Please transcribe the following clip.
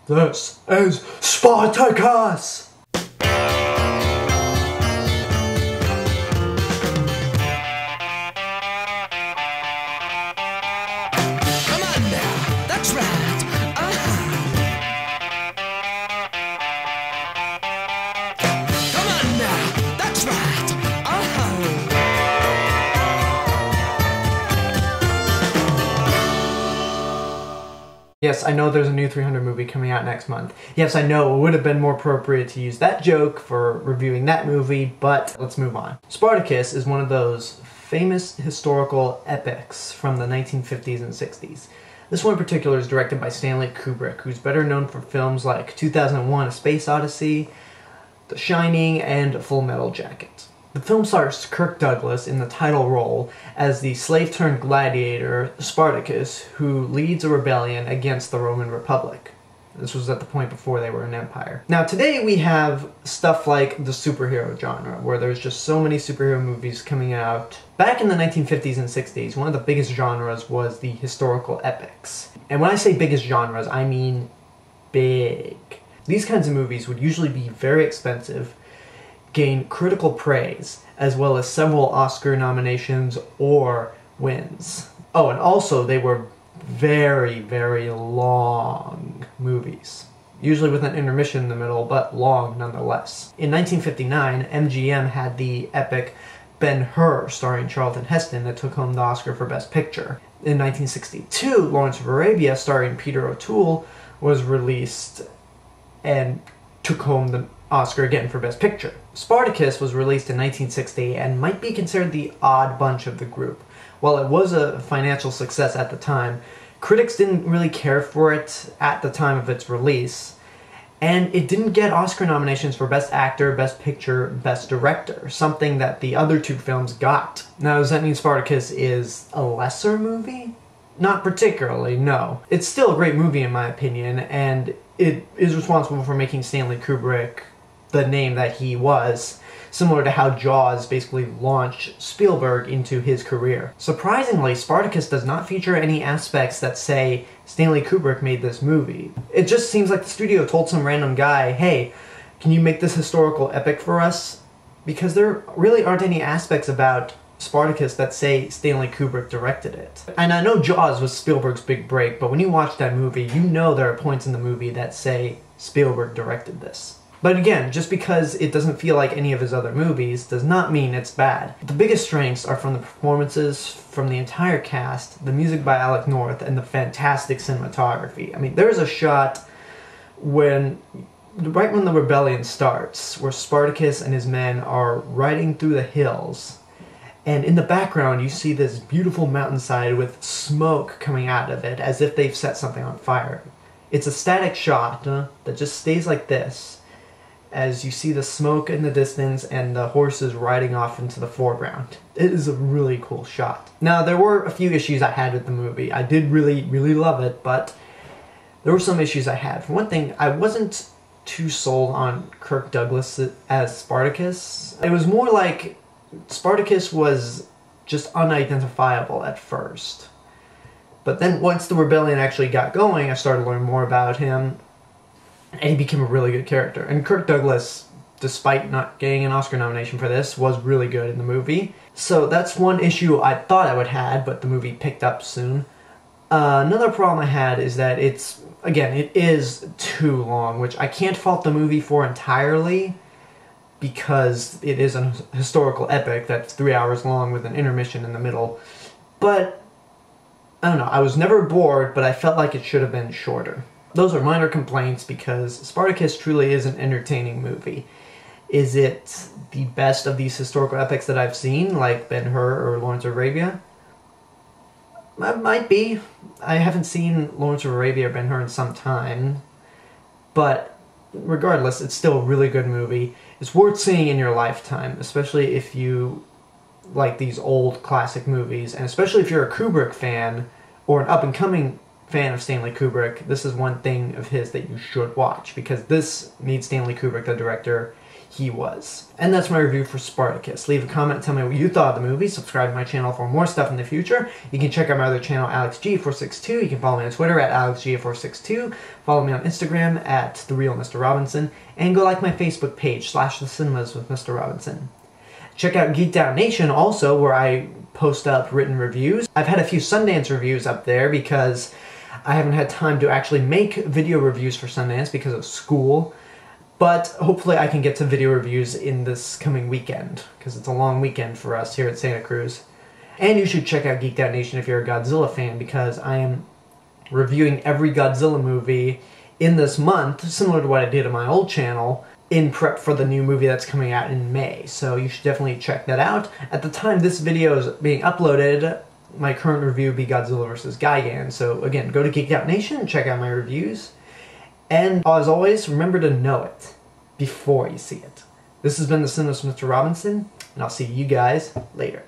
This is Spartacus! That's right. Come on now. That's right. Yes, I know there's a new 300 movie coming out next month. Yes, I know it would have been more appropriate to use that joke for reviewing that movie, but let's move on. Spartacus is one of those famous historical epics from the 1950s and 60s. This one in particular is directed by Stanley Kubrick, who's better known for films like 2001: A Space Odyssey, The Shining, and Full Metal Jacket. The film stars Kirk Douglas in the title role as the slave-turned-gladiator Spartacus, who leads a rebellion against the Roman Republic. This was at the point before they were an empire. Now today we have stuff like the superhero genre, where there's just so many superhero movies coming out. Back in the 1950s and 60s, one of the biggest genres was the historical epics. And when I say biggest genres, I mean big. These kinds of movies would usually be very expensive, gain critical praise, as well as several Oscar nominations or wins. Oh, and also they were very, very long movies. Usually with an intermission in the middle, but long nonetheless. In 1959, MGM had the epic Ben-Hur starring Charlton Heston that took home the Oscar for Best Picture. In 1962, Lawrence of Arabia starring Peter O'Toole was released and took home the Oscar again for Best Picture. Spartacus was released in 1960 and might be considered the odd bunch of the group. While it was a financial success at the time, critics didn't really care for it at the time of its release, and it didn't get Oscar nominations for Best Actor, Best Picture, Best Director, something that the other two films got. Now, does that mean Spartacus is a lesser movie? Not particularly, no. It's still a great movie in my opinion, and it is responsible for making Stanley Kubrick the name that he was, similar to how Jaws basically launched Spielberg into his career. Surprisingly, Spartacus does not feature any aspects that say Stanley Kubrick made this movie. It just seems like the studio told some random guy, hey, can you make this historical epic for us? Because there really aren't any aspects about Spartacus that say Stanley Kubrick directed it. And I know Jaws was Spielberg's big break, but when you watch that movie, you know there are points in the movie that say Spielberg directed this. But again, just because it doesn't feel like any of his other movies does not mean it's bad. The biggest strengths are from the performances, from the entire cast, the music by Alec North, and the fantastic cinematography. I mean, there's a shot right when the rebellion starts, where Spartacus and his men are riding through the hills, and in the background you see this beautiful mountainside with smoke coming out of it, as if they've set something on fire. It's a static shot that just stays like this, as you see the smoke in the distance and the horses riding off into the foreground. It is a really cool shot. Now, there were a few issues I had with the movie. I did really, really love it, but there were some issues I had. For one thing, I wasn't too sold on Kirk Douglas as Spartacus. It was more like Spartacus was just unidentifiable at first. But then once the rebellion actually got going, I started to learn more about him, and he became a really good character. And Kirk Douglas, despite not getting an Oscar nomination for this, was really good in the movie. So that's one issue I thought I would have, but the movie picked up soon. Another problem I had is that it is too long, which I can't fault the movie for entirely, because it is a historical epic that's 3 hours long with an intermission in the middle. But, I don't know, I was never bored, but I felt like it should have been shorter. Those are minor complaints because Spartacus truly is an entertaining movie. Is it the best of these historical epics that I've seen, like Ben-Hur or Lawrence of Arabia? It might be. I haven't seen Lawrence of Arabia or Ben-Hur in some time, but regardless, it's still a really good movie. It's worth seeing in your lifetime, especially if you like these old classic movies, and especially if you're a Kubrick fan or an up-and-coming fan of Stanley Kubrick. This is one thing of his that you should watch, because this made Stanley Kubrick, the director, he was. And that's my review for Spartacus. Leave a comment, tell me what you thought of the movie, subscribe to my channel for more stuff in the future. You can check out my other channel, AlexG462. You can follow me on Twitter at AlexG462. Follow me on Instagram at TheRealMrRobinson. And go like my Facebook page, /TheCinemas with Mr. Robinson. Check out Geeked Out Nation also, where I post up written reviews. I've had a few Sundance reviews up there because I haven't had time to actually make video reviews for Sundance because of school. But hopefully I can get to video reviews in this coming weekend, because it's a long weekend for us here at Santa Cruz. And you should check out Geeked Out Nation if you're a Godzilla fan, because I am reviewing every Godzilla movie in this month, similar to what I did on my old channel, in prep for the new movie that's coming out in May. So you should definitely check that out. At the time this video is being uploaded, my current review would be Godzilla vs. Gigan. So again, go to Geeked Out Nation and check out my reviews. And as always, remember to know it before you see it. This has been The Cinemas with Mr. Robinson, and I'll see you guys later.